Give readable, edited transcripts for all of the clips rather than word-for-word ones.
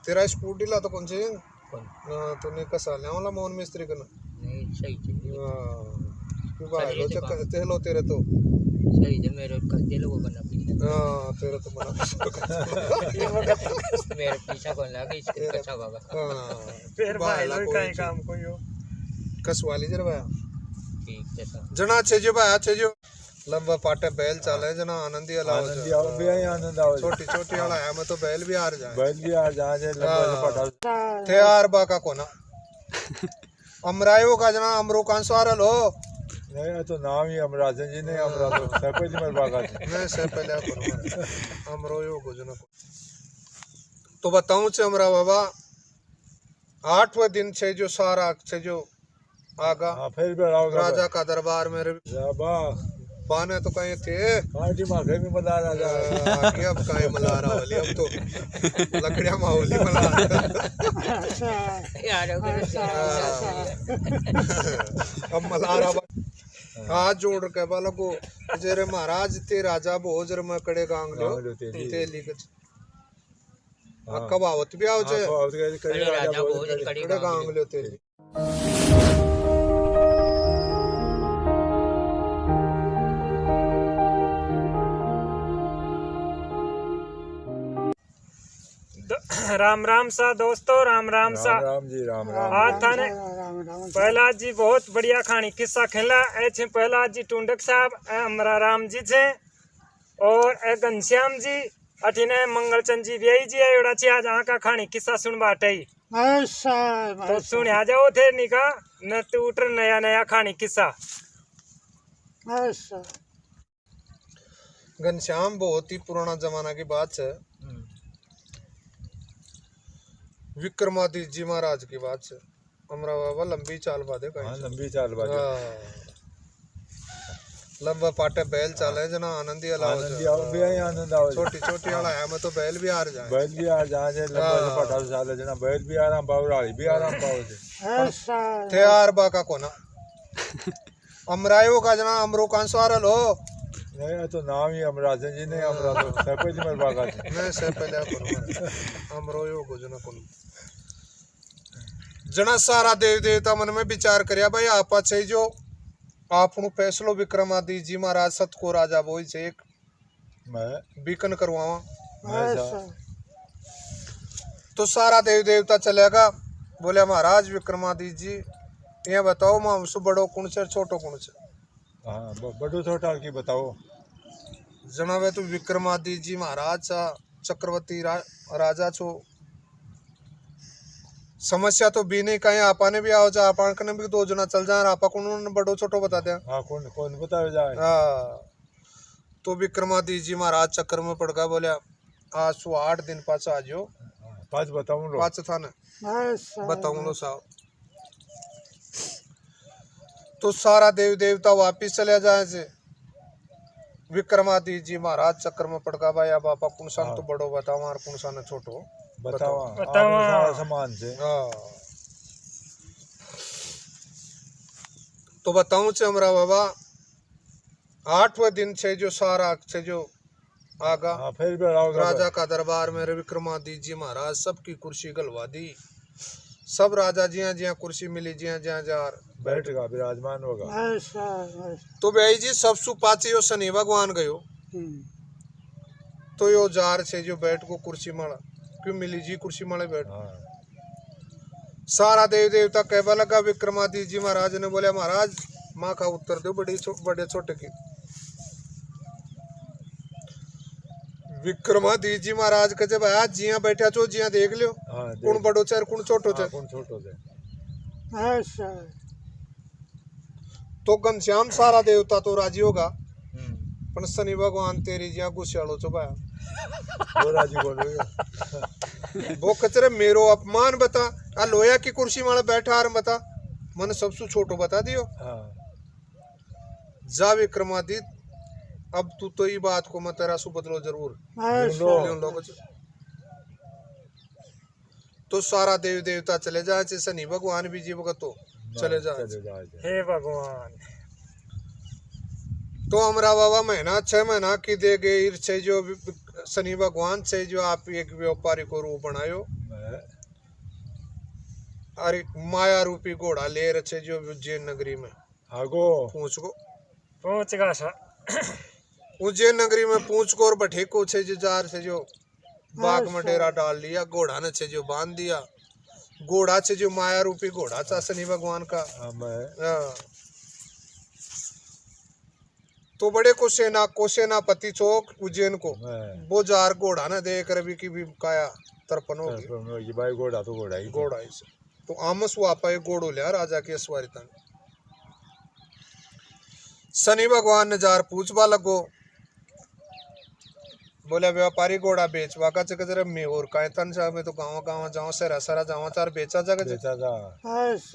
तेरा स्कूटी ला तो कौन सी कौन तूने कसा ले वाला मोहन मिस्त्री करना नहीं सही थे क्यों भाई लो चक्कर तेलो तेरे तो सही थे मेरे करते लोगों बना पीछा तेरा तो बना मेरे पीछा कौन लगा इसके कच्चा बाबा फिर भाई लोग कहीं काम कोई हो कसवाली जरा भाई ठीक है सर जना अच्छे जो भाई अच्छे जो लंबा पाटे बैल चाले जना आनंदी अलावा भी आई आनंद आओ छोटी छोटी वाला है मैं तो बैल भी हार जाए बैल भी आ जा जे लंबा पटा थे यार बाका कोना अमरायो का जना अमरो कान सवार लो नहीं तो नाम ही अमराजन जी ने अमरा तो सब जी मर बागा मैं से पहले करूंगा अमरो यो को जना तो बताऊं से अमरा बाबा 8वें दिन से जो सारा से जो आगा हां फिर भी आओगे राजा का दरबार में जाबा बाने तो कहीं थे पार्टी में घर में बता रहा आगे अब कहीं मलारा वाली अब तो लकड़ियां माहौली मलारा यार अब मलारा हाथ जोड़ के बाला को जरे महाराज ते राजा भोज रे मकड़े गांग लो तेली के कबावत भी आओ जे राजा बहुत कड़ी कड़े गांग लो तेली राम राम सा दोस्तों राम राम सा राम जी राम राम आज थाने पहला जी बहुत बढ़िया खानी किस्सा खेला ऐसे पहला जी टुंडक साहब हमारा राम जी थे और घनश्याम जी अठीने मंगलचंद जी भी जी एवड़ा छी आज आका खानी किस्सा सुन बाटे तो सुन आ जाओ थे निका न टूटर नया नया खानी किस्सा घनश्याम बहुत ही पुराना जमाना की बात है विक्रमादित्य जी महाराज की बात है हमरा बाबा लंबी चाल बादे कहीं लंबी चाल बाजे लंबा पाटे बैल चाले जना आनंदी अलावा आनंद आओ भी आई आनंद आओ छोटी छोटी वाला है मैं तो बैल भी हार जाए बैल भी आ जा जे लंबा पटा साले जना बैल भी आराम पाओ राली भी आराम पाओ जे थे यार बाका कोना अमरायो का जना अमरो कान सवार लो नहीं तो नाम ही अमराजन जी ने अमरा तो सब जी मर बागा मैं से पहले करूंगा अमरो यो को जना कोन जना सारा देव देवता मन में विचार करया भाई आपा छे जो आपनु फैसलो विक्रमादित्य जी महाराज सत को राजा बोल छे एक मैं बीकन करवावा मैं तो सारा देव देवता चलेगा बोले महाराज विक्रमादित्य जी ये बताओ मां उससे बड़ो कौन से छोटो कौन से हां बड़ो छोटा की बताओ जना वे तो विक्रमादित्य जी महाराज सा चक्रवर्ती राजा छो समस्या तो भी नहीं कहीं आपा ने भी आओ जा आपा ने भी 2 जना चल जाए आपा कौन बड़ो छोटो बता दे हां कौन कौन बता जाए तो विक्रमादित्य जी महाराज चक्कर में पड़ गया बोले आज सो 8 दिन पास आ जाओ पांच बताऊं लो पांच था ना बताऊं लो साहब तो सारा देव देवता वापिस चले जाए से विक्रमादित्य जी महाराज चक्कर में पड़ गया भाई अब आपा कौन सा तो बड़ो बताओ और कौन सा न छोटो बताओ समान से तो बताऊं से हमरा बाबा 8वें दिन से जो सारा से जो आगा फिर भी आओगे राजा का दरबार में विक्रमादित्य जी महाराज सबकी कुर्सी गलवा दी सब राजा जिया जिया कुर्सी मिली जिया जिया जार बैठेगा विराजमान होगा तो भाई जी सब सुपाची यो शनि भगवान गयो तो यो जार से जो बैठ को कुर्सी माड़ा क्यों मिली जी कुर्सी माड़े बैठ सारा देव देवता कहवा लगा विक्रमादित्य जी महाराज ने बोले महाराज माँ का उत्तर दो बड़े छोटे की विक्रमादित्य जी महाराज कहे भाई जिया बैठा छो जिया देख लियो कौन बड़ो चार कौन छोटो चार तो घनश्याम सारा देवता तो राजी होगा पर शनि भगवान तेरी जिया गुस्सालो छो भाई वो राजी बोलो वो कचरे मेरो अपमान बता आ लोया की कुर्सी मारे बैठा आर बता मन सबसे छोटो बता दियो जा विक्रमादित्य अब तू तो ये बात को मैं तेरा सु बदलो जरूर तो सारा देव देवता चले जाए शनि भगवान भी जी भगत तो चले जाए हे भगवान तो हमारा बाबा महीना 6 महीना की दे गई जो शनि भगवान से जो आप एक व्यापारी को रूप बनायो और एक माया रूपी घोड़ा ले रहे जो उज्जैन नगरी में आगो पहुंच गया सा उज्जैन नगरी में पूछ को और बैठे को छे जो जार से जो बाग में डेरा डाल लिया, घोड़ा ने छे जो बांध दिया। घोड़ा छे जो माया रूपी घोड़ा था शनि भगवान का। हाँ। तो बड़े को सेनापति चौक उज्जैन को वो जार घोड़ा ने देख रवि की भी काया तर्पण होगी भाई घोड़ा तो घोड़ा ही घोड़ा से तो आमस वापा एक घोड़ो लिया राजा की अस्वारिता ने। शनि भगवान ने जार पूछवा लगो, बोले व्यापारी घोड़ा बेचवा का चक्कर में और का तन सा में तो गाँव गाँव जाओ सरा सरा जाओ चार बेचा जगह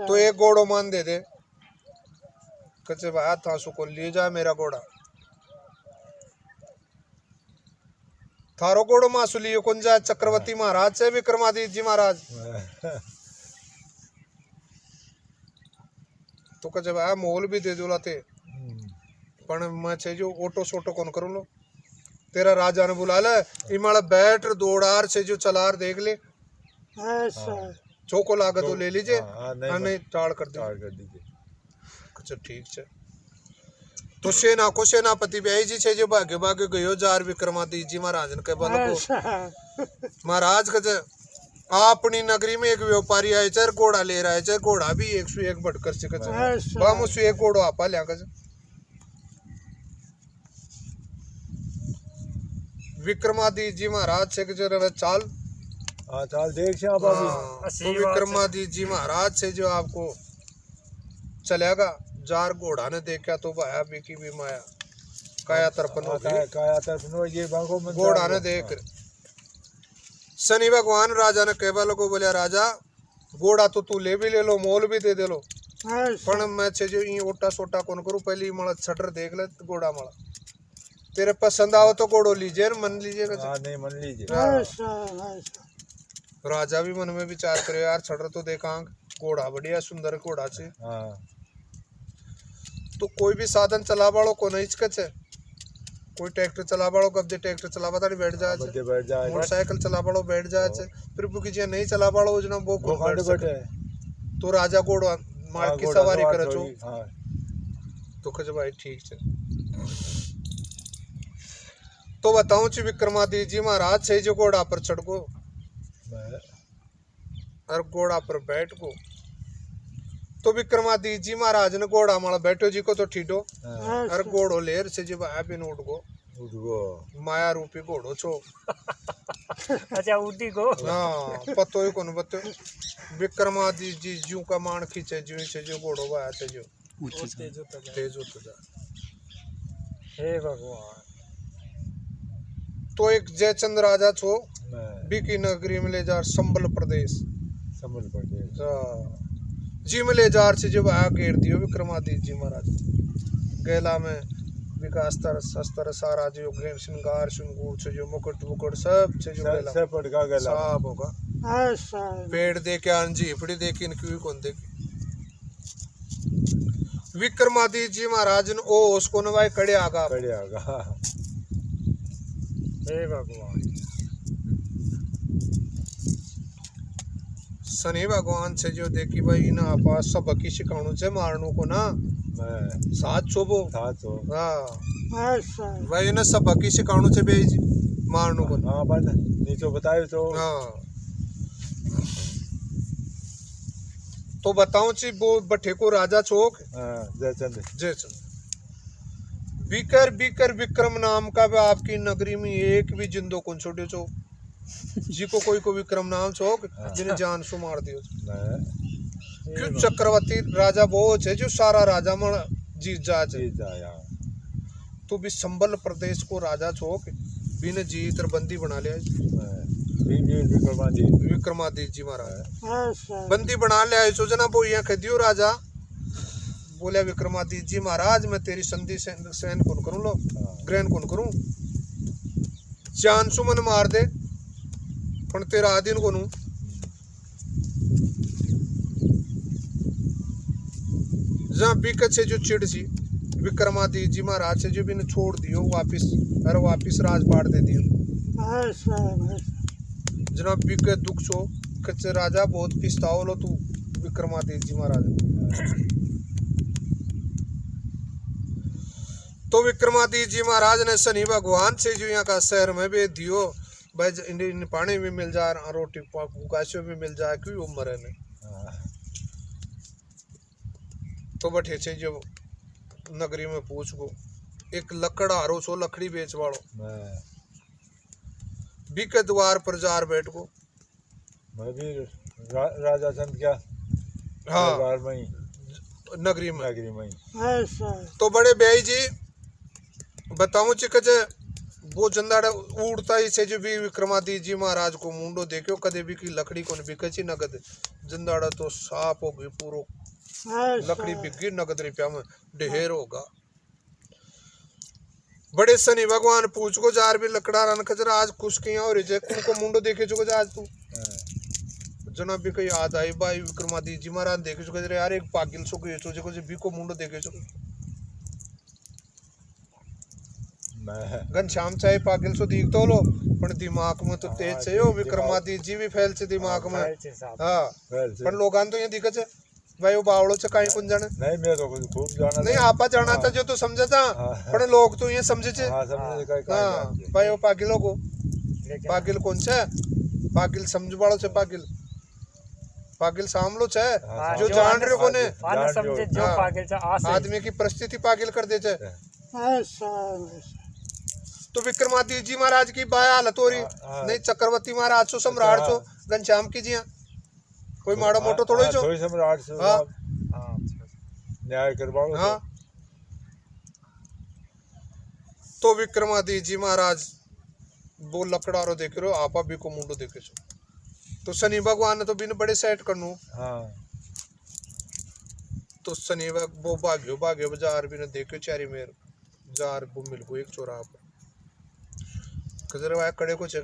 तो एक घोड़ो मान दे दे कचे भाई था सु को लिए जा मेरा घोड़ा थारो घोड़ो मासु लियो कौन जाए चक्रवर्ती महाराज से विक्रमादित्य जी महाराज तो कचे भाई मोल भी दे दो लाते पण मैं छे जो ऑटो सोटो कौन करूँ लो तेरा राजा ने बुला ले इमाला बैठ दौड़ार से जो चलार देख ले चौको लागत तो ले लीजिए नहीं टाड़ कर दीजिए। अच्छा ठीक है तो सेना को सेनापति ब्याई जी छे जो भागे भागे गयो जार विक्रमादित्य जी महाराज ने कह बल को महाराज कहे अपनी नगरी में एक व्यापारी आए चाहे घोड़ा ले रहा है चाहे घोड़ा भी 101 भटकर से कहे बाम उस एक घोड़ो आपा लिया कहे विक्रमादित्य जी महाराज से जो चाल चाल देख से तो विक्रमादित्य जी महाराज से जो आपको चलेगा जार घोड़ा ने देखा तो भाया बिकी भी माया काया तर्पण हो घोड़ा ने देख शनि भगवान राजा ने कहवा लोगो बोलिया राजा घोड़ा तो तू ले भी ले लो मोल भी दे दे लो पण मैं छे जो ई ओटा सोटा कौन करूं पहले मला छटर देख ले घोड़ा मला तेरे पसंद आओ तो घोड़ो लीजिए मन लीजिए नहीं मन लीजिए। राजा भी मन में विचार करे यार छटर तो देखा घोड़ा बढ़िया सुंदर घोड़ा से तो कोई भी साधन चला बाड़ो को नहीं हिचकच है कोई ट्रैक्टर चला बाड़ो कब्जे ट्रैक्टर चलावा तारी बैठ जाए मोटरसाइकिल चला बाड़ो बैठ जाए फिर बुकी जी नहीं चला बाड़ो जना वो बैठे तो राजा घोड़ो मार की सवारी करे छो तो कहे भाई ठीक है तो बताऊं ची विक्रमादित्य जी महाराज से जो घोड़ा पर चढ़ गो और घोड़ा पर बैठ गो तो विक्रमादित्य जी महाराज ने घोड़ा माला बैठो जी को तो ठीठो और घोड़ो लेर से जो भाई बिन उठ गो माया रूपी घोड़ो छो अच्छा उठी गो हाँ पतो ही कौन बतो विक्रमादित्य जी जू का मान खींचे जू से जो घोड़ो भाया थे जो तेज होता जा हे भगवान तो एक जयचंद राजा छो बीकी नगरी में ले जा संबल प्रदेश जी में ले जार से जो आया घेर दियो विक्रमादित्य जी महाराज गेला में विकास तर शस्त्र सारा जो घेर श्रृंगार श्रृंगूर से जो मुकुट मुकुट सब से जो गेला सब होगा पेड़ दे के अंजीपड़ी दे के इनकी कौन दे विक्रमादित्य जी महाराज ने ओ उसको न भाई कड़े आगा हे भगवान शनि भगवान से जो देखी भाई ना आपा सब की शिकाणु से मारनू को ना सात चोबो हाँ भाई ना सब की शिकाणु से भेज मारनू को हाँ बंद नीचे बताए तो हाँ तो बताऊं ची वो बठे को राजा चौक जयचंद बीकर बीकर विक्रम नाम का भी आपकी नगरी में एक भी जिंदो कौन छोटे चो जी को कोई को विक्रम नाम चौक जिन्हें जान सु मार दियो क्यों चक्रवर्ती राजा वो है जो सारा राजा मन जीत जाया तो भी संबल प्रदेश को राजा चौक बिन जीत बंदी बना लिया विक्रमादित्य जी महाराज बंदी बना लिया सोचना वो यहाँ खदियो राजा बोले विक्रमादित्य जी महाराज मैं तेरी संधि सहन कौन करूं लो ग्रहण कौन करूं जान सुमन मार दे पण तेरा आधीन कौन जहाँ बीकत से जो चिड़ सी विक्रमादित्य जी महाराज से जो भी ने छोड़ दियो वापिस राजपाट दे दियो जनाब बीके दुख छो कच्चे राजा बहुत पिस्ताओ लो तू विक्रमादित्य जी महाराज। तो विक्रमादित्य जी महाराज ने शनि भगवान से जो यहाँ का शहर में भी दियो भाई इन पानी भी मिल जाए रोटी गाछो भी मिल जाए क्यों उम्र है ने। तो बैठे छे जो नगरी में पूछ गो एक लकड़ हारो छो लकड़ी बेच वालो बीके द्वार पर जार बैठ गो। मैं भी राजा चंद क्या हाँ दरबार में ही नगरी में ऐसा तो बड़े ब्याई जी बताऊं चिकजे वो जंदाड़ा उड़ता ही से जो भी विक्रमादित्य जी महाराज को मुंडो देखो कदे भी की लकड़ी को बिकची नगद जंदाड़ा तो साफ हो गई पूरो लकड़ी बिक गई नगद रुपया में ढेर होगा। बड़े शनि भगवान पूछ को जार भी लकड़ा रन खजरा आज कुछ किया और उनको मुंडो देखे चुको आज तू जना भी कहीं याद आई भाई विक्रमादित्य जी महाराज देखे चुके यार एक पागिल सो को भी को मुंडो देखे चुके घनश्याम चाहे पागिल सो दिख तो लो पर दिमाग में तो तेज से हो विक्रमादित्य जी भी फैल से दिमाग में हाँ पर लोग तो ये दिक्कत है भाई वो बावड़ो से कहीं कुछ जाने नहीं मैं तो खूब जाना नहीं आपा जाना था जो तो समझा था पर लोग तो ये समझे थे हाँ भाई वो पागिलों को पागिल कौन से पागिल समझ बाड़ो से पागिल सामलो छे जो जान रहे कोने आदमी की परिस्थिति पागिल कर दे छे। तो विक्रमादित्य जी महाराज की बाया हालत हो रही नहीं चक्रवर्ती महाराज सो सम्राट सो घनश्याम की जी कोई माड़ा मोटो थोड़ा ही कोई सम्राट से न्याय करवाओ हाँ। तो विक्रमादित्य जी महाराज वो लकड़ारो देख रहे हो आपा भी को मुंडो देखे छो तो शनि भगवान ने तो बिन बड़े सेट करनू हाँ। तो शनि वो भाग्यो बाजार भी ने देखो चारी मेर जार वो मिल को एक चौराहा पर कजरे वाया कड़े को छे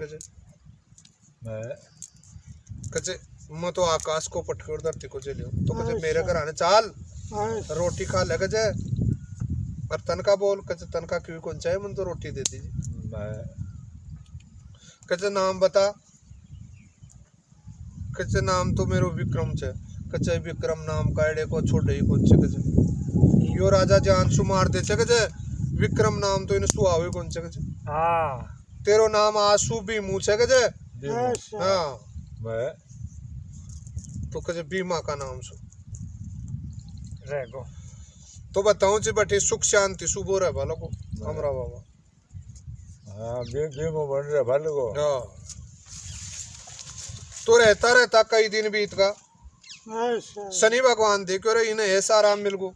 कचे मैं तो आकाश को पटके और धरती को चलियो तो कचे मेरे घर आने चाल रोटी खा ले कचे और तनका बोल कचे तनका क्यों कौन चाहे मन तो रोटी दे दीजिए कचे नाम बता कचे नाम तो मेरो विक्रम छे कचे विक्रम नाम कायड़े को छोड़े ही कौन छे कचे यो राजा जान सु मार दे छे कचे विक्रम नाम तो इन सुहावे कौन छे कचे हाँ तेरो नाम आसू भी मुँह छे कचे हाँ तो कचे बीमा का नाम सु रहेगो तो बताऊं जी बैठे सुख शांति सुबह रहे भालो को हमरा बाबा हाँ बीमो बन रहा भालो को हाँ तो रहता कई दिन बीत का शनि भगवान देखो रे इन्हें ऐसा आराम मिल गो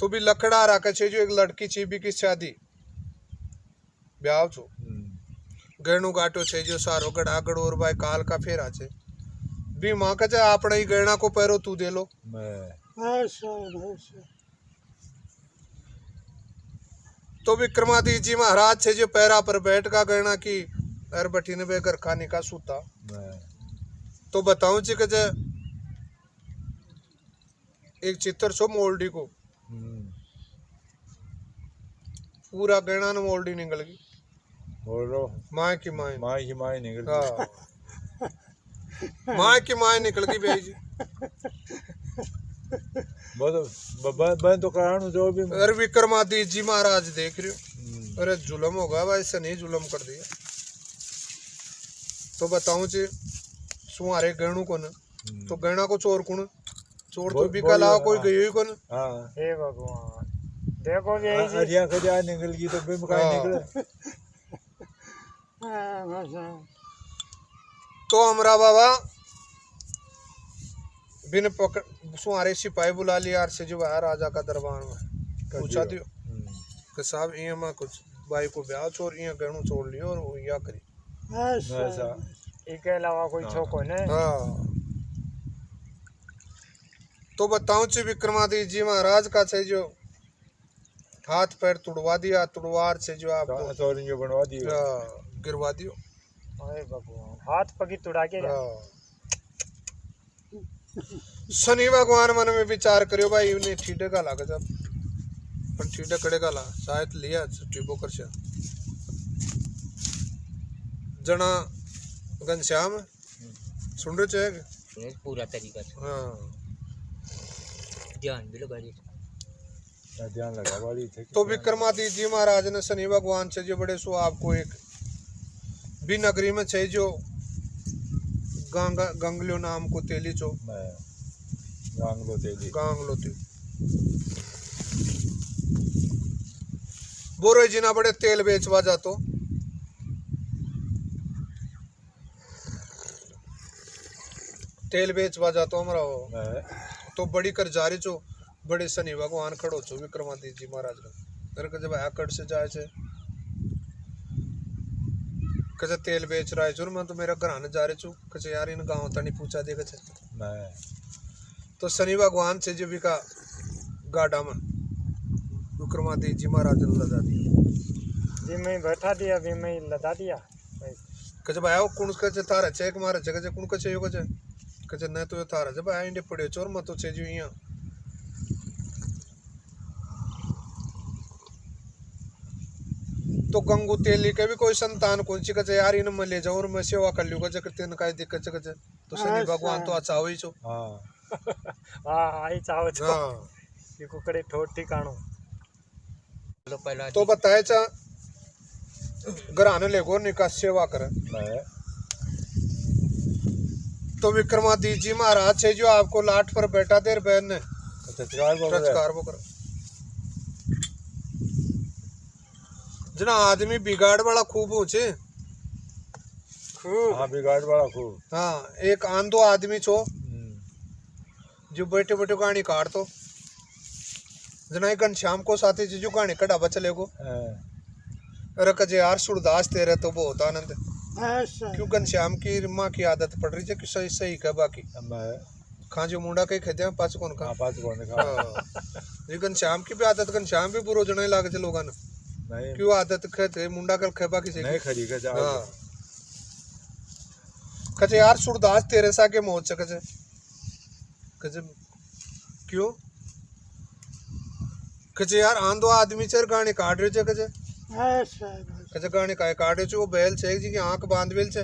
तो भी लकड़ा रखा छे जो एक लड़की छीबी की शादी ब्याह छो गहणु गाटो छे जो सारो गड़ा गड़ोर भाई काल का फेरा छे भी माँ का आपने ही गहना को पैरो तू दे लो तो विक्रमादित्य जी महाराज छे जो पैरा पर बैठ का गहना की अर बटी ने बेगर खाने का सूता तो बताऊं जी के एक चित्र सो मोल्डी को पूरा गहना न मोल्डी निकल गई बोलो माँ की माँ निकल हाँ माँ की माँ निकल गई भाई जी बन तो कराणु जो भी अरे विक्रमादित्य जी महाराज देख रहे हो अरे जुलम होगा भाई से नहीं जुलम कर दिया तो बताऊं जी सुमारे गहणु को न तो गहना को चोर कुण चोर तो भी कला कोई गई ही को न हे भगवान देखो यही जी अरिया खजा निकल गई तो बिम का निकले तो हमरा बाबा बिन पकड़ सुमारे सिपाही बुला लिया यार से जो है राजा का दरबार में पूछा दियो कि साहब ये मां कुछ भाई को ब्याह छोड़ ये गहणु छोड़ लियो और या करी ऐसा इसके अलावा कोई छोको नहीं हाँ तो बताऊं ची विक्रमादित्य जी महाराज का से जो हाथ पैर तुड़वा दिया तुड़वार से जो आप चोरियों बनवा दियो गिरवा दियो अरे भगवान हाथ पगी तुड़ा के शनि भगवान मन में विचार करियो भाई इन्हें ठीडे का लागा जब पर ठीडे कड़े का ला शायद लिया टिपो कर जना घनश्याम सुन रहे चाहिए सुने पूरा तरीका से हाँ ध्यान भी लगा दी ध्यान लगा वाली थे तो विक्रमादित्य जी महाराज ने शनि भगवान से जो बड़े सो आपको एक भी नगरी में छे जो गंगलो नाम को तेली चो गांगलो तेली गांगलो तेली बोरो जी ना बड़े तेल बेचवा जातो तेल बेचवा जातो हमारा वो तो बड़ी कर जारी चो बड़े शनि भगवान खड़ो छो विक्रमादित्य जी महाराज का जब आकड़ से जाए छे कचे तेल बेच रहा है चुर मैं तो मेरा घराने जा रहे छू कचे यार इन गांव तनी पूछा दे कचे तो शनि भगवान से जो भी का गाड़ा में विक्रमादित्य जी महाराज ने लदा दिया जी मैं बैठा दिया भी मैं लदा दिया कचे भाई वो कुण कचे थारा चेक मारे कचे कुण कचे यो कचे न तो थारा जब आए इंडे पड़े चोर मत तो छे जो यहाँ तो गंगू तेली के भी कोई संतान कौन सी कचे यार इन में ले जाओ और मैं सेवा कर लूँ कचे करते न काय दिक्कत कचे तो शनि भगवान तो अच्छा हुई छो हाँ आई चाहो छो हाँ ये कुकड़े ठोट ठिकानो चलो पहला तो बताए चा घराने ले गो निकास सेवा करे तो विक्रमादित्य जी महाराज है जो आपको लाट पर बैठा देर बहन ने टचकार वो कर जना आदमी बिगाड़ वाला खूब ऊंचे खूब हाँ बिगाड़ वाला खूब हाँ एक आंधो आदमी छो जो बैठे बैठे गाड़ी काट तो जना एक घनश्याम को साथी जो गाड़ी कड़ा बचले को अरे कजे यार सूरदास तेरे तो बहुत आनंद क्यों घनश्याम की माँ की आदत पड़ रही है कि सही सही का बाकी खां जो मुंडा कहीं खेते हैं पाँच कौन खा ये घनश्याम की भी आदत घनश्याम भी बुरो जना लागे थे लोगों ने क्यों आदत खेते मुंडा कर खे बाकी से नहीं खरी का जा हाँ कचे यार सूरदास तेरे सा के मौत से कचे कचे क्यों कचे यार आंधो आदमी चर गाने काट रहे चे कचे कचे गाने काय काट रहे चे वो बैल छे जी की आंख बांध बेल छे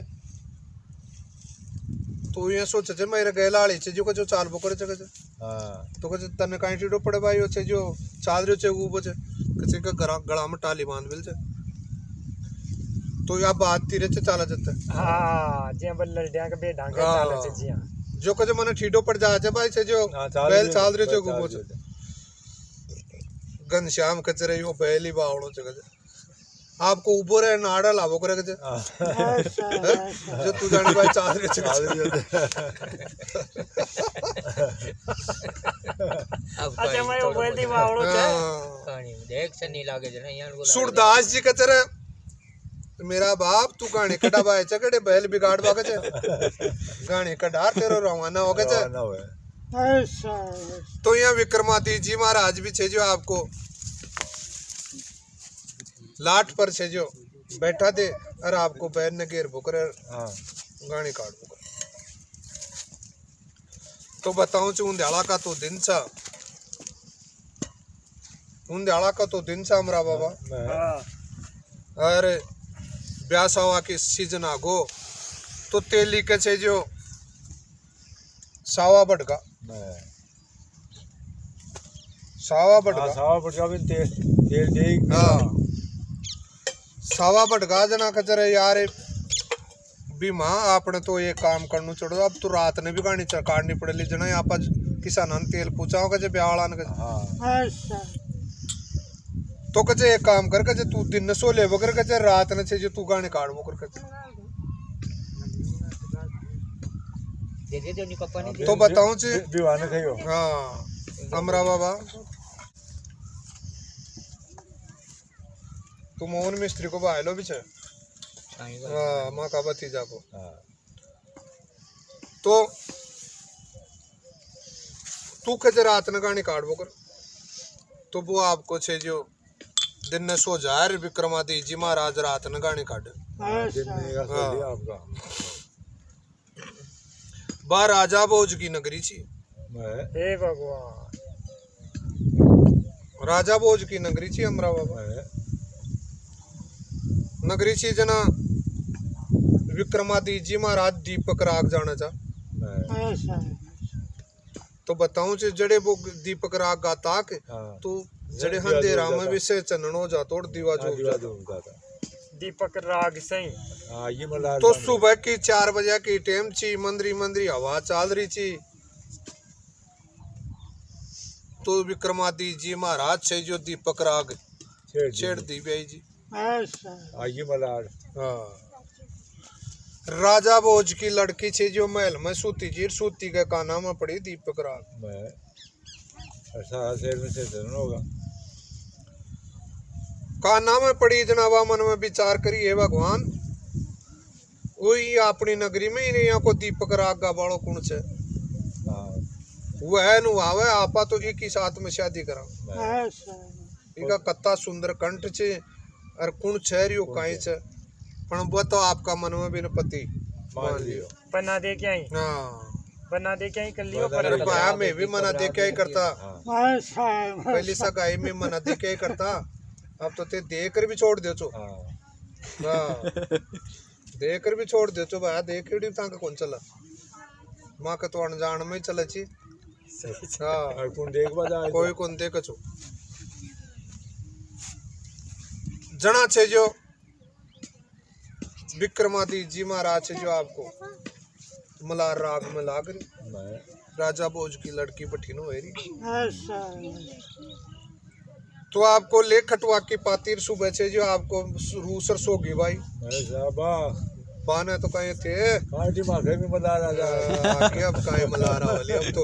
तो ये सोच चे मेरे गैला आली छे जो कचे चाल बो करे चे कचे तो कचे तने काई टीडो पड़े भाई छे जो चाल रहे चे वो बचे कचे का गला में टाली बांध बेल छे तो या बात तीरे चे चाला जते हाँ जी बल्लर डिया के बे ढांगे चाले छे जी जो कजे मने ठीडो पड़ जा छे भाई छे जो बैल चाल रहे चे वो छे घनश्याम कचे रही हो बैल ही बावड़ो चे कचे आपको उबो रे नाड़ा लाभो करे कचे जो तू जाने भाई चाल रहे चे अच्छा मैं वो बोल दी बावड़ो छे कहानी देख से नहीं लागे जना यार को सूरदास जी कचे रे मेरा बाप तू गाने कटा भाई चकड़े बैल बिगाड़ बागे छे गाने कटार तेरो रवाना हो गए तो यहाँ विक्रमादित्य जी महाराज भी छे जो आपको लाट पर छे जो बैठा दे और आपको बैल ने घेर बुकर गाने काट बुकर तो बताऊं ची उंध्याला का तो दिन सा उंध्याला का तो दिन सा हमारा बाबा अरे ब्यासावा की सीजन आगो तो तेली के छे जो सावा बटका सावा बटका भी तेल ठीक हाँ सावा बटका जना कचरे यार भी माँ आपने तो ये काम करना छोड़ो अब तो रात ने भी गाड़ी काटनी पड़ेगी जना आप किसान तेल पूछा होगा जे ब्याह तो कचे एक काम कर कचे तू दिन सो ले वगर कचे रात ने छे जो तू गाने काट वो कर कचे दे दे पापा ने तो बताऊं ची दीवाने खइयो हाँ अमरा बाबा तू मोहन मिस्त्री को भाई लो भी छे हाँ माँ का भतीजा को तो तू कचे रात ने गाने काट वो कर तो वो आपको छे जो दिन ने सो जाए विक्रमादित्य जी महाराज रात ने गाने काटे आपका बा राजा भोज की नगरी छी हे भगवान राजा भोज की नगरी छी अमरा बाबा नगरी छी जना विक्रमादित्य जी महाराज दीपक राग जाना चा तो बताऊं चे जड़े वो दीपक राग गाता के तो जड़े अंधेरा में भी से चननो जातो और दीवा जो दीपक राग सही ये मलार तो सुबह की 4 बजे की टाइम ची मंदरी मंदरी हवा चाल रही ची तो विक्रमादित्य जी महाराज से जो दीपक राग छेड़ दी भाई जी ये मलार राजा भोज की लड़की छे जो महल में सूती जी सूती के काना में पड़ी दीपक राग मैं ऐसा शहर में से होगा काना में पड़ी जनाबा मन में विचार करी हे भगवान वही अपनी नगरी में ही नहीं को दीपक राग का बाड़ो कुण छे वह नुआवे आपा तो एक ही साथ में शादी करा इका कत्ता सुंदर कंठ छे और कुण छेरियो काई छे पण वो तो आपका मन में बिन पति मान लियो बना दे क्या ही बना दे क्या ही कर लियो पर भाया में भी मना दे क्या ही करता पहली सगाई में मना दे क्या ही करता अब तो ते देकर भी छोड़ दे चो देकर भी छोड़ दे चो भाया देख ही तांका कौन चला माँ का तो अनजान में ही चला ची कोई कौन देख चो जना छे जो विक्रमादित्य जी महाराज से जो आपको मलार राग में लाग रही राजा भोज की लड़की बठीनो है रही तो आपको ले खटवा की पातिर सुबह से जो आपको रूसर सोगी भाई बाने तो कहीं थे में मलार आगे अब कहीं मलार वाली अब तो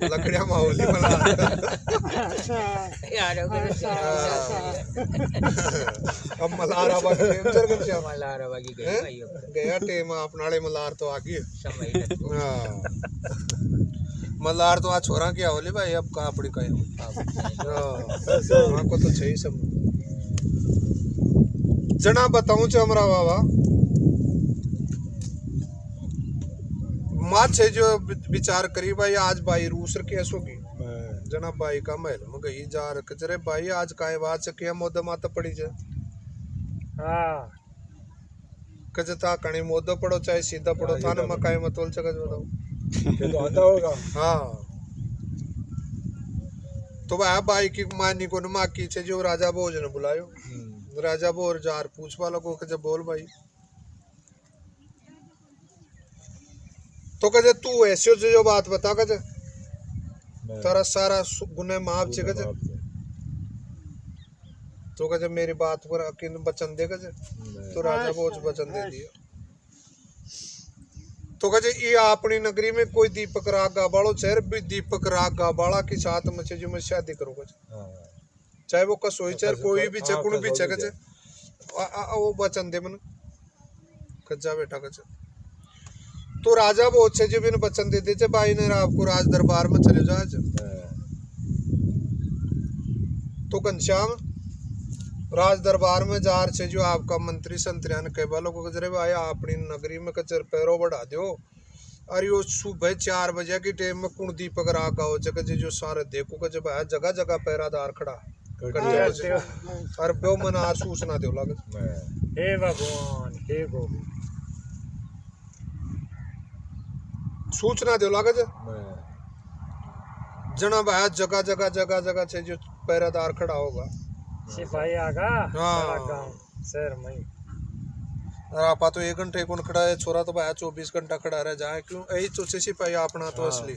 लकड़िया माहौली मलार अब मलार आवा गया टेम अपनाले मलार तो आगे मलार तो आज छोरा की आवली भाई अब कहाँ पड़ी कहीं को तो चाहिए सब जना बताऊं चे हमारा बाबा माँ छे जो विचार करी भाई आज भाई रूसर कैस होगी जना भाई का महल में गई जा रखे रे भाई आज काय बात से क्या मोद माता पड़ी जाए कजता कणी मोदो पड़ो चाहे सीधा पड़ो थाने मकाई में तोल चकज बताओ तो आता होगा हाँ तो भाई की मानी को माँ की छे जो राजा भोज ने बुलायो राजा भोज जार पूछ वालों को कजे बोल भाई तो कजे तू ऐसे जो बात बता कजे तेरा सारा गुने माफ छे कजे तो कजे मेरी बात पर किन वचन दे कजे तो राजा भोज वचन दे दिया तो कजे ये अपनी नगरी में कोई दीपक राग गाबाड़ो शहर भी दीपक राग गाबाड़ा के साथ में जो मैं शादी करूँ कजे चाहे वो कसोई चर कोई भी चे कुण भी चे कजे वो वचन दे मन कजा बेटा कजे तो राजा बहुत से जो बिन वचन दे दे भाई ने आपको राज दरबार में चले जाए तो घनश्याम राज दरबार में जार से जो आपका मंत्री संतरिया ने कह वालों को कचरे भाई अपनी नगरी में कचर पैरों बढ़ा दो और यो सुबह 4 बजे की टाइम में कुण दीपक राग गाओ जगह जो सारे देखो कचे भाई जगह जगह पैरादार खड़ा और बो मनार सूचना दो लग हे भगवान हे गोविंद सूचना दो लागत जना भाई जगह जगह जगह जगह से जो पैरादार खड़ा होगा सिपाही आगा गांव शहर में और आपा तो 1 घंटे कौन खड़ा है छोरा तो भाई 24 घंटा खड़ा रह जाए क्यों यही चोचे सिपाही अपना तो असली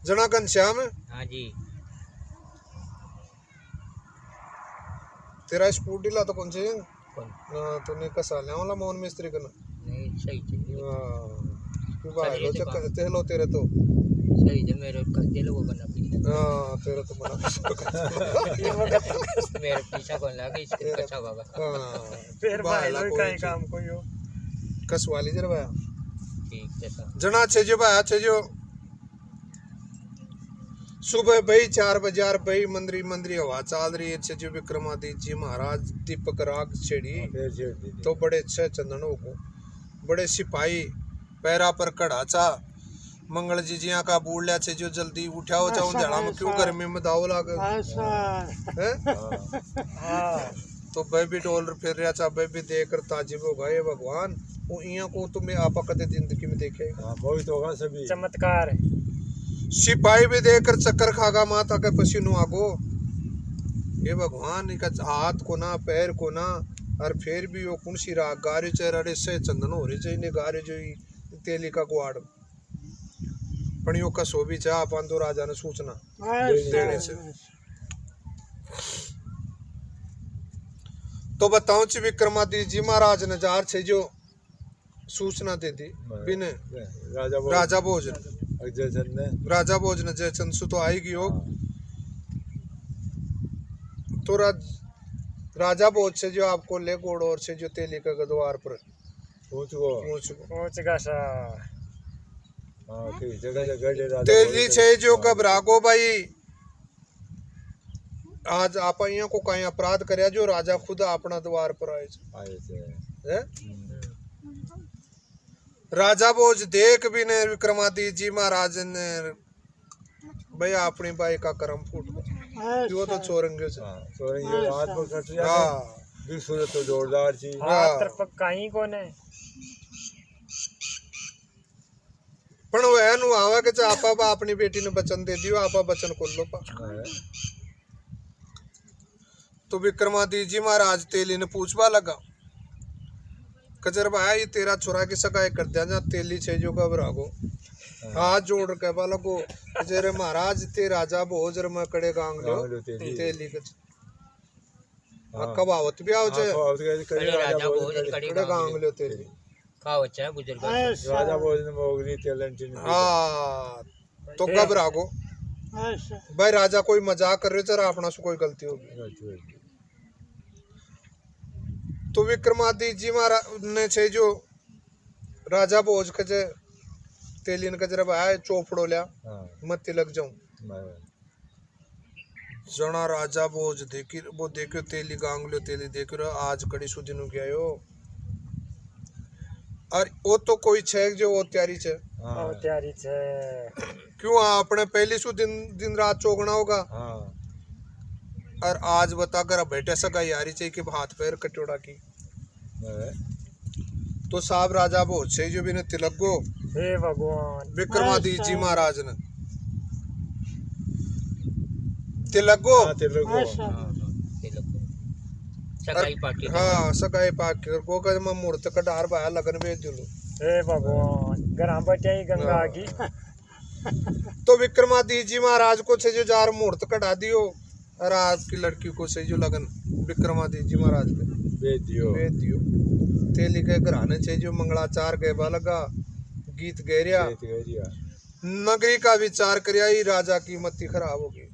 जना घनश्याम हाँ जी तेरा स्कूटी ला तो कौन से तूने कसा लिया वाला मोहन मिस्त्री करना नहीं सही क्यों भाई लो चक्कर तेलो तेरे तो सही है मेरे दिल वो बना तेरा तो बना मेरे पीछा कौन लगा इसके कच्चा बाबा फिर भाई लोग कहीं काम कोई हो कसवाली जरा भाई ठीक है जना छे जो भाई छे जो सुबह भाई 4 बजे भाई मंदरी मंदरी हवा चाल रही है जो विक्रमादित्य जी महाराज दीपक राग छेड़ी तो बड़े अच्छे चंदनों को बड़े सिपाही पैरा पर कड़ाचा मंगल जी जिया का बूढ़ छे जो जल्दी उठाओ चाहो जड़ा में क्यों गर्मी में दाव लाग तो वह भी डॉलर फिर रहा था, वह भी देकर ताजिब हो गए भगवान। वो इया को तुम्हें आपा कदे जिंदगी में देखे हाँ मोहित होगा सभी चमत्कार है। सिपाही भी देकर चक्कर खागा माता के पसीनों आगो। ये भगवान इनका हाथ को ना पैर को ना, और फिर भी वो कौन सी राग गारे चेहरे से चंदन हो रही चाहिए गारे जो तेली का गुआड़ पणियों का सो भी चाह पांदो राजा ने सूचना देने से। तो बताओ ची विक्रमादित्य जी महाराज ने जार से जो सूचना दे दी बिने राजा भोजन राजा भोज ने जयचंद सु तो आएगी हो। तो राजा भोज से जो आपको ले गोड़ और से जो तेली का द्वार पर पहुंच गा सा। तेली से जो घबरागो भाई, आज आप को कहीं अपराध करया जो राजा खुद अपना द्वार पर आए। राजा भोज देख भी ने विक्रमादित्य जी महाराज ने भैया अपनी बाई का कर्म फूट गया तो चोरंगे तो जोरदार चीज कहीं कोने पण वह नु आवा के आपा अपनी बेटी ने वचन दे दियो, आपा वचन खोल लो पा। तो विक्रमादित्य जी महाराज तेली ने पूछवा लगा, कचर भाई तेरा छोरा की सगाई कर दिया जा। तेली छे जो घबरागो हाथ जोड़ के लगो जेरे महाराज ते राजा भोज में कड़े गांग लो तेली के कबावत भी आओ जे कड़े गांग लो तेली राजा भोज ने मोगरी तेलंटी हाँ। तो घबरागो भाई राजा कोई मजाक कर रहे तेरा अपना से कोई गलती होगी। तो विक्रमादित्य जी महाराज ने छे जो राजा भोज के तेली ने कजरा भाई चोपड़ो लिया मत लग जाऊं। जना राजा भोज देखी वो देखो तेली गांगलो तेली देख रहा आज कड़ी सुदिन गया यो। और वो तो कोई छे जो वो तैयारी छे क्यों आपने पहली सु दिन रात चौगना होगा। और आज बता कर बैठे सगा यारी चाहिए कि हाथ पैर कटोड़ा की। तो साहब राजा भोज से जो भी ने तिलक गो हे भगवान विक्रमादित्य जी महाराज ने तिलक गो हाँ सगाई पाक को कर मुहूर्त कटार भाया लगन भेज दिलो। हे भगवान घर बटे गंगा की। तो विक्रमादित्य जी महाराज को से जो जार मुहूर्त कटा दियो और आपकी लड़की को से जो लगन विक्रमादित्य जी महाराज के भेज दियो। तेली के घराने से जो मंगलाचार गए लगा गीत गहरिया नगरी का विचार करिया ही राजा की मत्ती खराब होगी।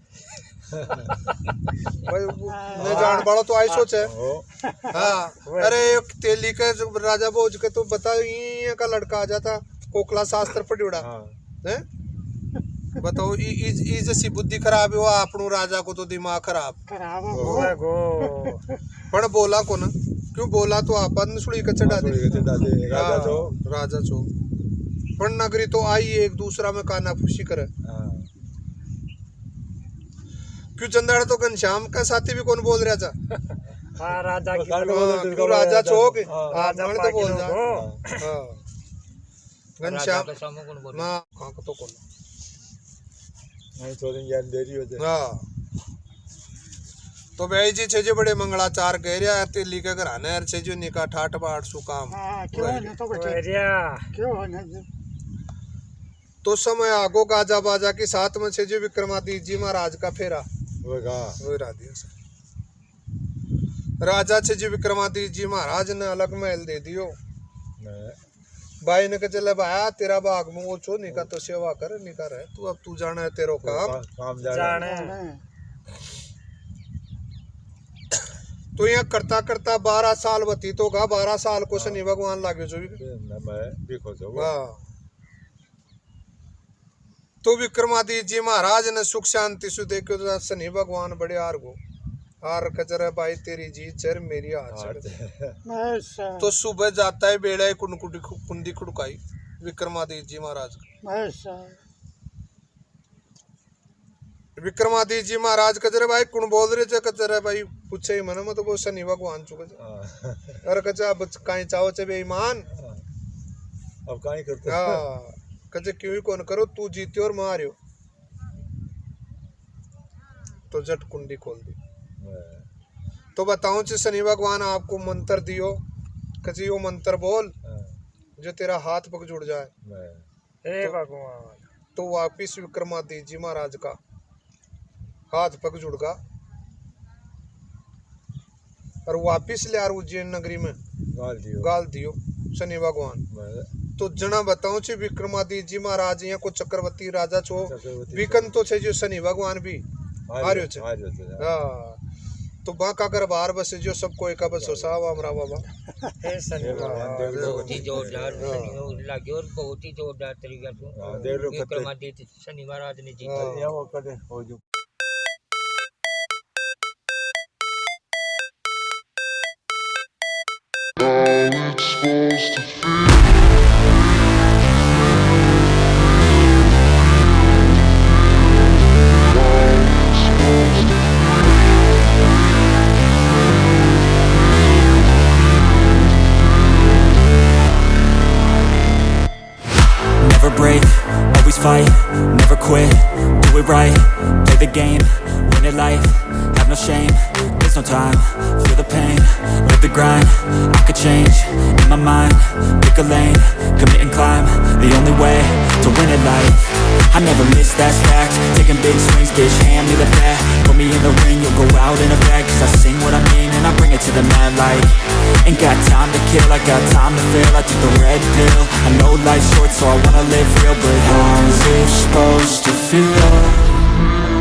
मैं जान बड़ा तो आई सोच है हाँ। अरे तेली के राजा भोज के तो बताओ ये का लड़का आ जाता कोकला शास्त्र पढ़ियोड़ा है बताओ ई जैसी बुद्धि खराब है आपनू राजा को तो दिमाग खराब हो। पण बोला को ना क्यों बोला तो आपन सुड़ी के चढ़ा दे राजा चो पण नगरी तो आई एक दूसरा में काना फूसी करे। क्यों चंदाड़ तो घनश्याम का साथी भी कौन बोल रहा था राजा की क्यों राजा चौक तो बोल जा घनश्याम ना तो कौन हाँ। तो भाई जी छे बड़े मंगलाचार कह रहा है तेली के घराने छे जो निका ठाट बाट सु काम तो समय आगो गाजा बाजा के साथ में छे जो विक्रमादित्य जी महाराज का फेरा राजा छे जो विक्रमादित्य जी महाराज ने अलग महल दे दियो। भाई ने कह चले भाया तेरा बाग में वो छो निका तो सेवा कर निका रहे तू अब तू जाना है तेरो काम जाने। तो यहाँ करता करता 12 साल व्यतीत होगा। 12 साल को शनि भगवान लागे जो तो विक्रमादित्य जी महाराज ने सुख शांति से देखो तो शनि भगवान बड़े हार गो हार कचरा भाई तेरी जी चर मेरी हार तो सुबह जाता है बेड़ा कुंडी खुड़काई विक्रमादित्य जी महाराज विक्रमादित्य जी महाराज कचरे भाई कुण बोल रहे थे कचरे भाई पूछे ही मना मत वो शनि भगवान चुके हाँ अरे कचा अब काई चाहो चे बेईमान अब कहीं करते हाँ कचे क्यों ही कौन करो तू जीते और मारियो तो जट कुंडी खोल दी तो बताऊं चे शनि भगवान आपको मंत्र दियो कचे वो मंत्र बोल जो तेरा हाथ पग जुड़ जाए हे भगवान तो वापिस विक्रमादित्य जी महाराज का हाथ पग जुड़गा और वापिस ले आर उज्जैन नगरी में गाल दियो शनि भगवान तो जना बताऊं छे विक्रमादित्य जी महाराज यहाँ को चक्रवर्ती राजा छो विकन तो छे जो शनि भगवान भी आर्यो छे हाँ तो बाका कर बाहर बस जो सबको एक बस साहब हमरा बाबा हे शनि भगवान बहुत ही जोरदार शनि लगे और बहुत ही जोरदार तरीका से विक्रमादित्य शनि महाराज ने जीता Never break, always fight, never quit, do it right, play the game, win it life, have no shame, there's no time, feel the pain, live the grind, I could change, in my mind, pick a lane, commit and climb, the only way to win it life, I never miss, that's fact, taking big swings, bitch, hand me the bat, put me in the ring, you'll go out in a bag, cause I sing what I mean and I bring it to the mad light, ain't got time to kill, I got time to feel, I took the red pill, I know life's short so I wanna live real, but how's it supposed to feel?